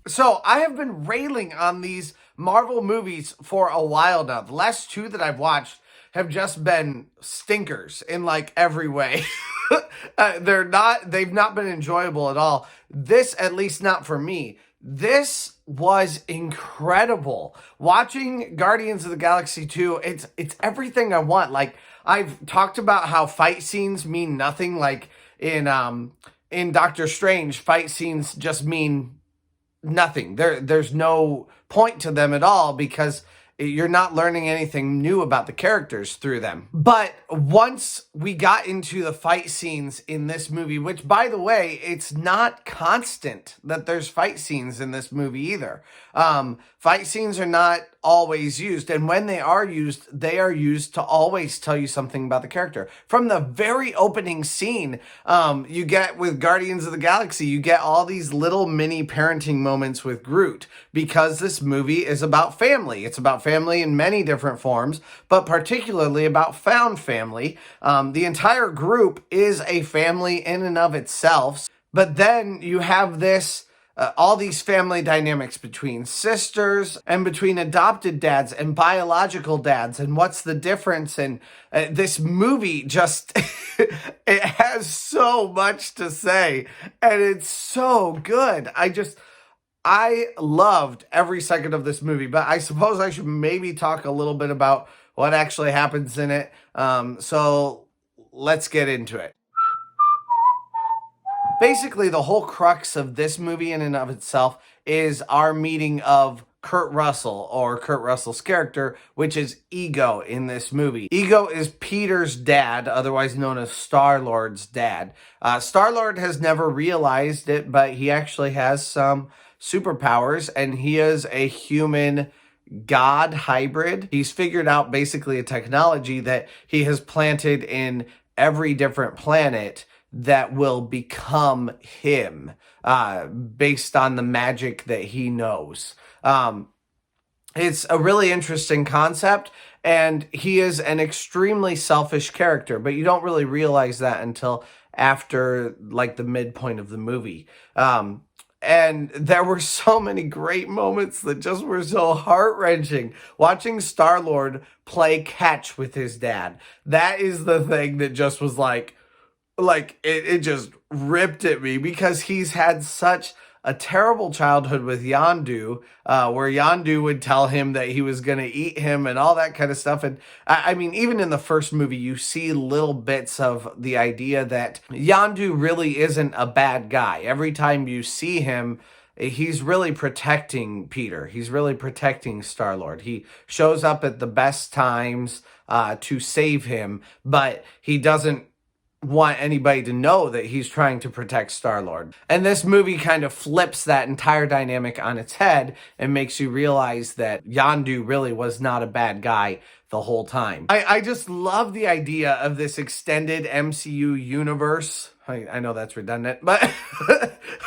So I have been railing on these Marvel movies for a while now. The last two that I've watched have just been stinkers in like every way. They've not been enjoyable at all. This, at least not for me. This was incredible. Watching Guardians of the Galaxy 2, it's everything I want. Like, I've talked about how fight scenes mean nothing. Like in Doctor Strange, fight scenes just mean nothing. There's no point to them at all because you're not learning anything new about the characters through them. But once we got into the fight scenes in this movie, which by the way, it's not constant that there's fight scenes in this movie either. Fight scenes are not always used, and when they are used to always tell you something about the character. From the very opening scene, you get with Guardians of the Galaxy, you get all these little mini parenting moments with Groot, because this movie is about family. It's about family in many different forms, but particularly about found family. The entire group is a family in and of itself, but then you have this all these family dynamics between sisters and between adopted dads and biological dads, and what's the difference. And this movie just it has so much to say, and it's so good. I loved every second of this movie, but I suppose I should maybe talk a little bit about what actually happens in it. So let's get into it. Basically, the whole crux of this movie in and of itself is our meeting of Kurt Russell, or Kurt Russell's character, which is Ego in this movie. Ego is Peter's dad, otherwise known as Star-Lord's dad. Star-Lord has never realized it, but he actually has some superpowers, and he is a human god hybrid. He's figured out basically a technology that he has planted in every different planet that will become him, based on the magic that he knows. It's a really interesting concept, and he is an extremely selfish character, but you don't really realize that until after like the midpoint of the movie. And there were so many great moments that just were so heart-wrenching. Watching Star-Lord play catch with his dad, that is the thing that just was like it just ripped at me, because he's had such a terrible childhood with Yondu, where Yondu would tell him that he was going to eat him and all that kind of stuff. And I mean, even in the first movie, you see little bits of the idea that Yondu really isn't a bad guy. Every time you see him, he's really protecting Peter. He's really protecting Star-Lord. He shows up at the best times to save him, but he doesn't want anybody to know that he's trying to protect Star-Lord. And this movie kind of flips that entire dynamic on its head and makes you realize that Yondu really was not a bad guy the whole time. I just love the idea of this extended MCU universe. I know that's redundant, but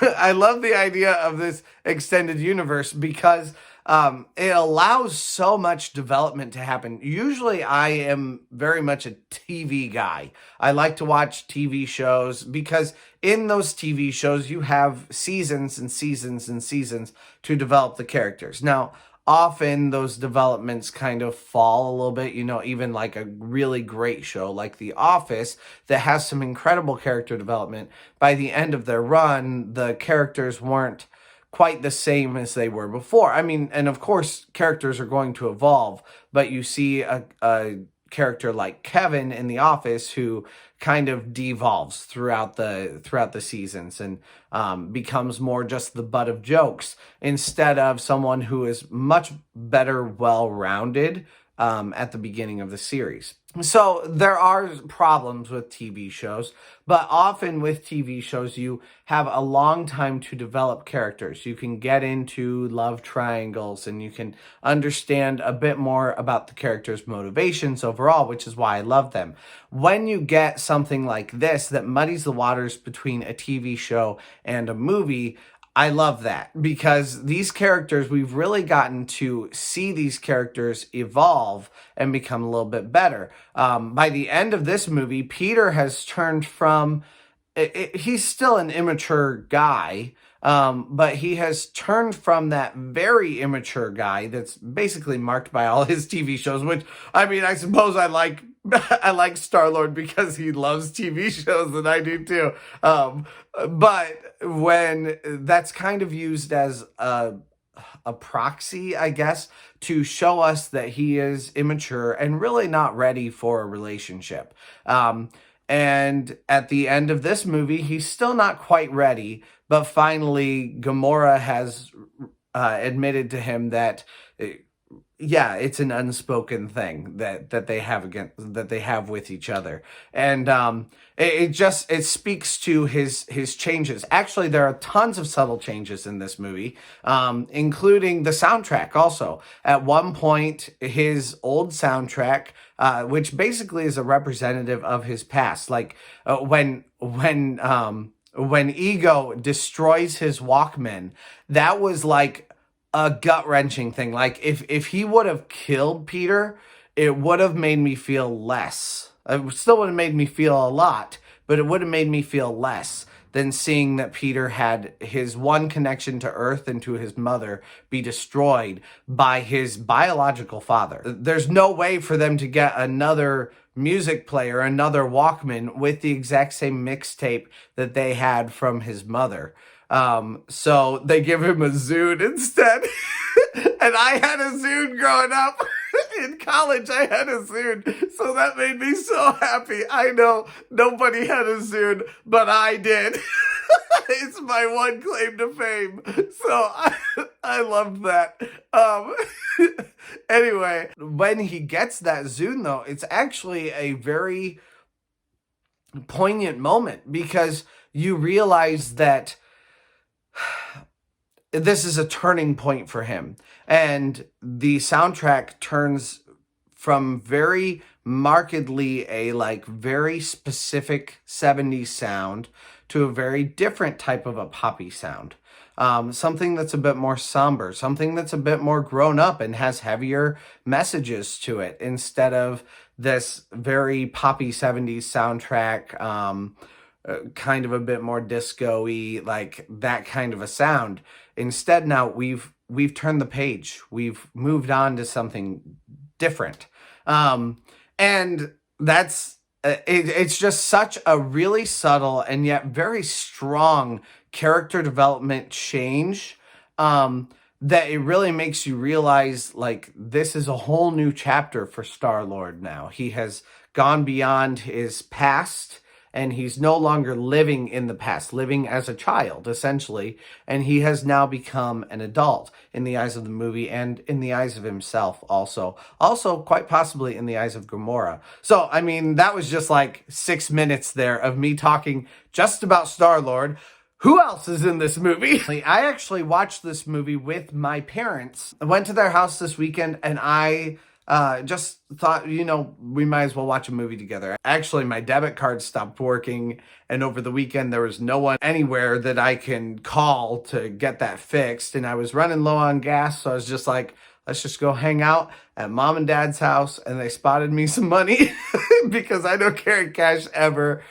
I love the idea of this extended universe because it allows so much development to happen. Usually I am very much a TV guy. I like to watch TV shows because in those TV shows you have seasons and seasons and seasons to develop the characters. Now, often those developments kind of fall a little bit, even like a really great show like The Office that has some incredible character development. By the end of their run, the characters weren't quite the same as they were before. I mean, and of course, characters are going to evolve, but you see a character like Kevin in The Office who kind of devolves throughout the seasons and becomes more just the butt of jokes instead of someone who is much better well-rounded at the beginning of the series. So there are problems with TV shows, but often with TV shows, you have a long time to develop characters. You can get into love triangles and you can understand a bit more about the characters' motivations overall, which is why I love them. When you get something like this that muddies the waters between a TV show and a movie, I love that, because these characters, we've really gotten to see these characters evolve and become a little bit better. By the end of this movie, Peter has turned from, he's still an immature guy, But he has turned from that very immature guy that's basically marked by all his TV shows, which, I mean, I suppose I like I like Star-Lord because he loves TV shows, and I do too. But when that's kind of used as a proxy, I guess, to show us that he is immature and really not ready for a relationship. And at the end of this movie, he's still not quite ready, but finally Gamora has admitted to him that yeah, it's an unspoken thing that they have with each other. And it speaks to his changes. Actually, there are tons of subtle changes in this movie, including the soundtrack also. At one point, his old soundtrack, which basically is a representative of his past, like when Ego destroys his Walkman, that was like a gut-wrenching thing. Like, if he would have killed Peter, it would have made me feel less. It still would have made me feel a lot, but it would have made me feel less than seeing that Peter had his one connection to Earth and to his mother be destroyed by his biological father. There's no way for them to get another music player, another Walkman, with the exact same mixtape that they had from his mother. So they give him a Zune instead. And I had a Zune growing up. In college, I had a Zune. So that made me so happy. I know nobody had a Zune, but I did. It's my one claim to fame. So I loved that. Anyway, when he gets that Zune, though, it's actually a very poignant moment because you realize that this is a turning point for him. And the soundtrack turns from very markedly a very specific 70s sound to a very different type of a poppy sound. Something that's a bit more somber, something that's a bit more grown up and has heavier messages to it instead of this very poppy 70s soundtrack, kind of a bit more disco-y, like that kind of a sound. Instead, now we've turned the page. We've moved on to something different. And that's, it's just such a really subtle and yet very strong character development change, that it really makes you realize, like, this is a whole new chapter for Star-Lord now. He has gone beyond his past, and he's no longer living in the past, living as a child, essentially. And he has now become an adult in the eyes of the movie and in the eyes of himself also. Also, quite possibly in the eyes of Gamora. So, I mean, that was just like 6 minutes there of me talking just about Star-Lord. Who else is in this movie? I actually watched this movie with my parents. I went to their house this weekend, and I just thought, we might as well watch a movie together. Actually, my debit card stopped working, and over the weekend, there was no one anywhere that I can call to get that fixed, and I was running low on gas, so I was just like, let's just go hang out at mom and dad's house, and they spotted me some money because I don't carry cash ever.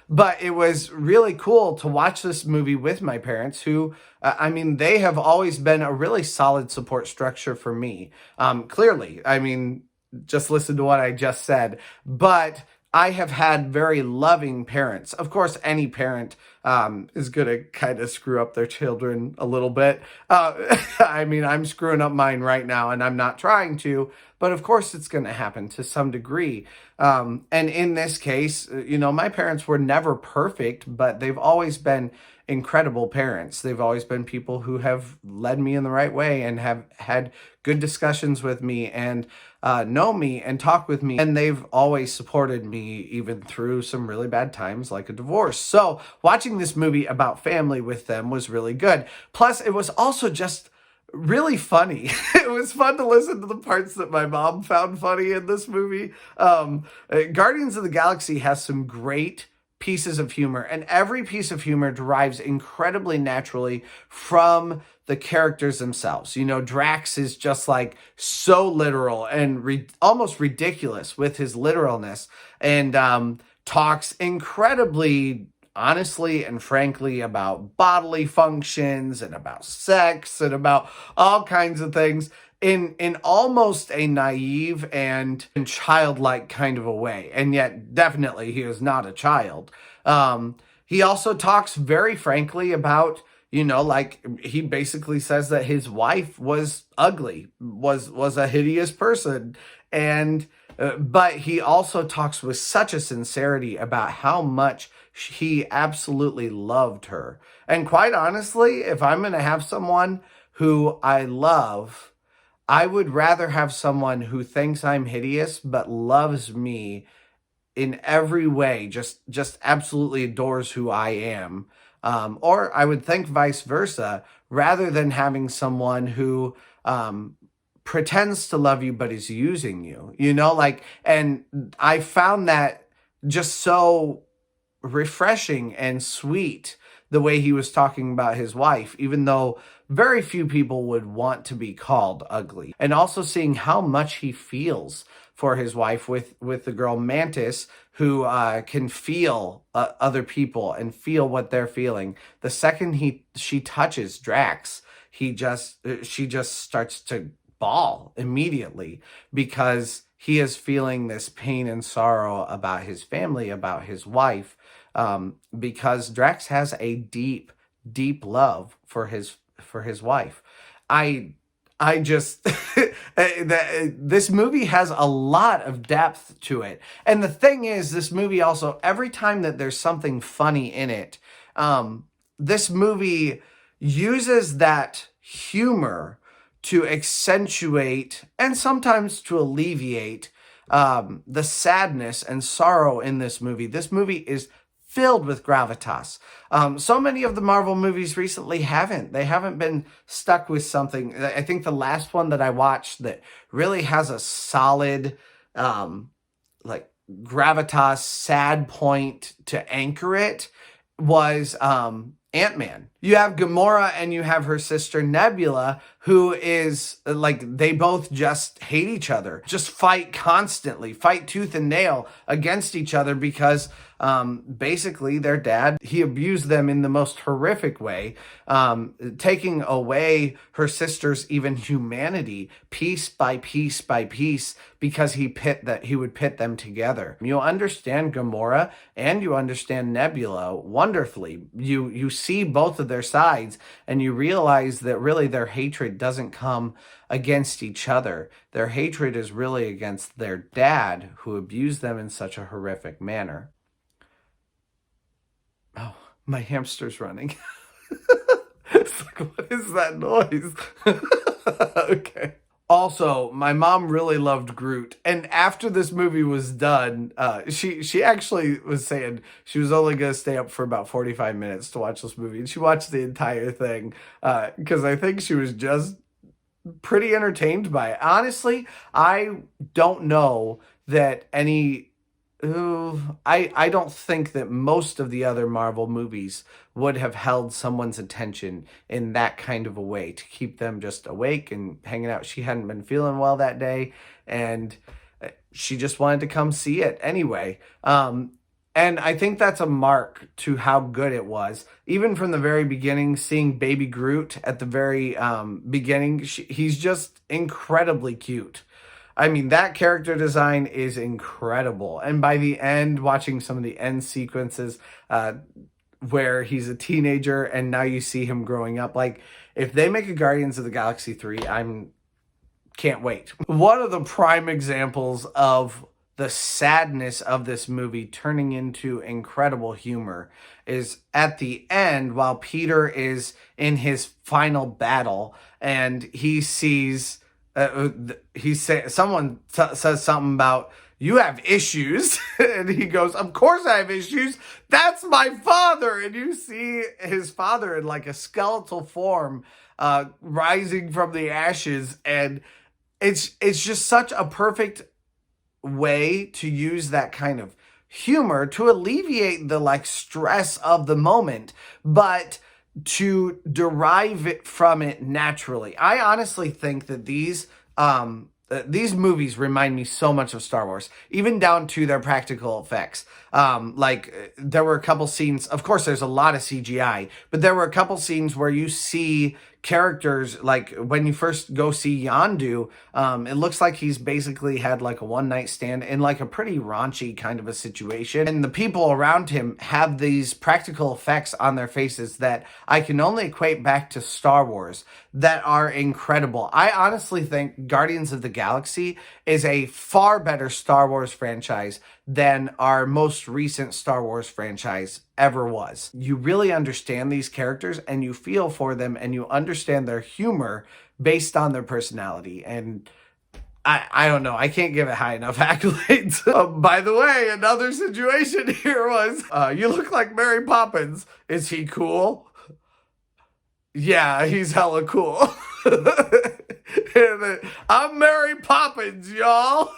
But it was really cool to watch this movie with my parents who, they have always been a really solid support structure for me. Clearly, just listen to what I just said, but I have had very loving parents. Of course, any parent is going to kind of screw up their children a little bit. I'm screwing up mine right now, and I'm not trying to, but of course it's going to happen to some degree. And in this case, my parents were never perfect, but they've always been incredible parents. They've always been people who have led me in the right way and have had good discussions with me and know me and talk with me. And they've always supported me even through some really bad times like a divorce. So watching this movie about family with them was really good. Plus, it was also just really funny. It was fun to listen to the parts that my mom found funny in this movie. Guardians of the Galaxy has some great pieces of humor, and every piece of humor derives incredibly naturally from the characters themselves. Drax is just like so literal and almost ridiculous with his literalness, and talks incredibly honestly and frankly about bodily functions and about sex and about all kinds of things in almost a naive and childlike kind of a way. And yet definitely he is not a child. He also talks very frankly about, like he basically says that his wife was ugly, was a hideous person. And but he also talks with such a sincerity about how much he absolutely loved her. And quite honestly, if I'm going to have someone who I love, I would rather have someone who thinks I'm hideous but loves me in every way, just absolutely adores who I am. Or I would think vice versa, rather than having someone who pretends to love you but is using you. And I found that just so refreshing and sweet, the way he was talking about his wife, even though very few people would want to be called ugly. And also seeing how much he feels for his wife with the girl Mantis, who can feel other people and feel what they're feeling. The second she touches Drax, she just starts to bawl immediately, because he is feeling this pain and sorrow about his family, about his wife, because Drax has a deep, deep love for his wife. I just this movie has a lot of depth to it. And the thing is, this movie also, every time that there's something funny in it, this movie uses that humor to accentuate and sometimes to alleviate the sadness and sorrow in this movie. This movie is filled with gravitas. So many of the Marvel movies recently haven't. They haven't been stuck with something. I think the last one that I watched that really has a solid, like gravitas, sad point to anchor it was Ant-Man. You have Gamora and you have her sister Nebula, who is like, they both just hate each other, just fight constantly, fight tooth and nail against each other, because basically their dad, he abused them in the most horrific way, taking away her sister's even humanity piece by piece by piece, because he would pit them together. You understand Gamora and you understand Nebula wonderfully. You see both of their sides, and you realize that really their hatred doesn't come against each other. Their hatred is really against their dad, who abused them in such a horrific manner. Oh, my hamster's running. It's like, what is that noise? Okay. Also, my mom really loved Groot, and after this movie was done, she actually was saying she was only going to stay up for about 45 minutes to watch this movie, and she watched the entire thing, because I think she was just pretty entertained by it. Honestly, I don't know that I don't think that most of the other Marvel movies would have held someone's attention in that kind of a way, to keep them just awake and hanging out. She hadn't been feeling well that day, and she just wanted to come see it anyway. And I think that's a mark to how good it was. Even from the very beginning, seeing Baby Groot at the very beginning, he's just incredibly cute. I mean, that character design is incredible. And by the end, watching some of the end sequences where he's a teenager and now you see him growing up, like, if they make a Guardians of the Galaxy 3, can't wait. One of the prime examples of the sadness of this movie turning into incredible humor is at the end, while Peter is in his final battle and he sees... someone says something about, you have issues. And he goes, of course I have issues. That's my father. And you see his father in like a skeletal form, rising from the ashes. And it's just such a perfect way to use that kind of humor to alleviate the like stress of the moment, but to derive it from it naturally. I honestly think that these these movies remind me so much of Star Wars, even down to their practical effects. There were a couple scenes, of course, there's a lot of CGI, but there were a couple scenes where you see characters, like when you first go see Yondu, it looks like he's basically had like a one-night stand in like a pretty raunchy kind of a situation. And the people around him have these practical effects on their faces that I can only equate back to Star Wars that are incredible. I honestly think Guardians of the Galaxy is a far better Star Wars franchise than our most recent Star Wars franchise ever was. You really understand these characters and you feel for them and you understand their humor based on their personality. And I don't know. I can't give it high enough accolades. By the way, another situation here was, you look like Mary Poppins. Is he cool? Yeah, he's hella cool. I'm Mary Poppins, y'all.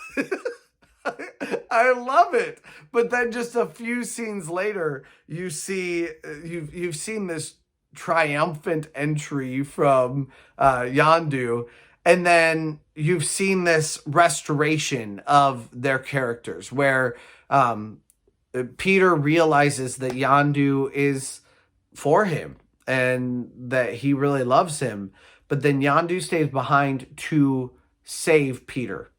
I love it. But then just a few scenes later, you see you've seen this triumphant entry from Yondu, and then you've seen this restoration of their characters where Peter realizes that Yondu is for him and that he really loves him, but then Yondu stays behind to save Peter.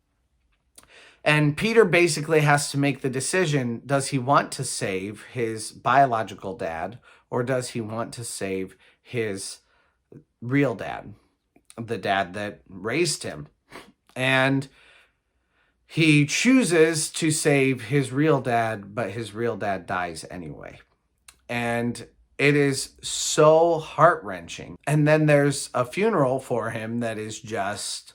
And Peter basically has to make the decision, does he want to save his biological dad or does he want to save his real dad, the dad that raised him? And he chooses to save his real dad, but his real dad dies anyway. And it is so heart-wrenching. And then there's a funeral for him that is just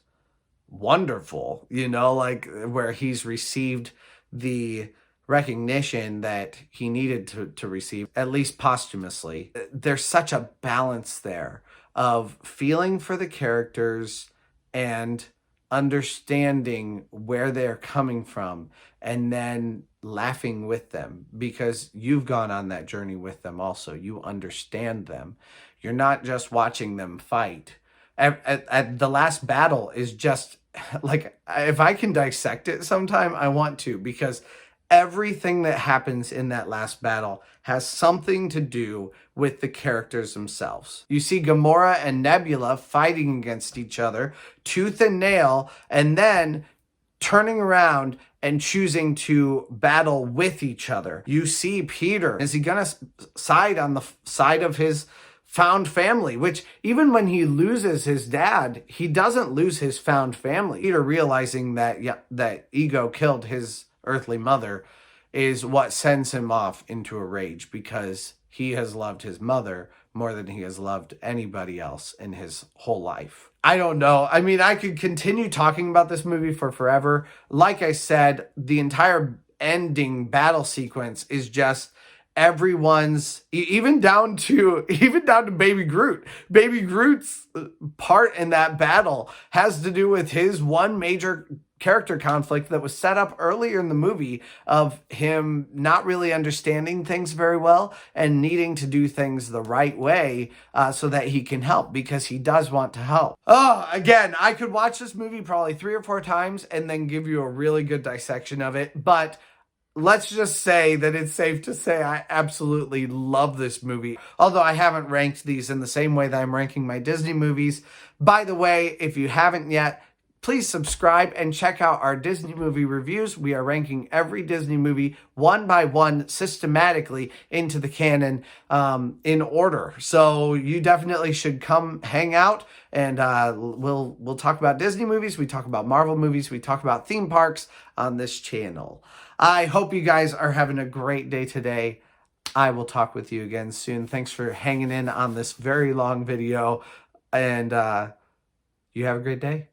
wonderful, you know, like where he's received the recognition that he needed to receive, at least posthumously. There's such a balance there of feeling for the characters and understanding where they're coming from and then laughing with them because you've gone on that journey with them also. You understand them. You're not just watching them fight. At the last battle is just like, if I can dissect it sometime, I want to, because everything that happens in that last battle has something to do with the characters themselves. You see Gamora and Nebula fighting against each other, tooth and nail, and then turning around and choosing to battle with each other. You see Peter. Is he gonna side on the side of his found family, which even when he loses his dad, he doesn't lose his found family. Peter realizing that that Ego killed his earthly mother is what sends him off into a rage because he has loved his mother more than he has loved anybody else in his whole life. I don't know. I mean, I could continue talking about this movie for forever. Like I said, the entire ending battle sequence is just everyone's, even down to Baby Groot. Baby Groot's part in that battle has to do with his one major character conflict that was set up earlier in the movie of him not really understanding things very well and needing to do things the right way so that he can help, because he does want to help. Oh, again, I could watch this movie probably 3 or 4 times and then give you a really good dissection of it, but let's just say that it's safe to say I absolutely love this movie, although I haven't ranked these in the same way that I'm ranking my Disney movies. By the way, if you haven't yet, please subscribe and check out our Disney movie reviews. We are ranking every Disney movie one by one systematically into the canon in order. So you definitely should come hang out, and we'll talk about Disney movies. We talk about Marvel movies. We talk about theme parks on this channel. I hope you guys are having a great day today. I will talk with you again soon. Thanks for hanging in on this very long video, and you have a great day.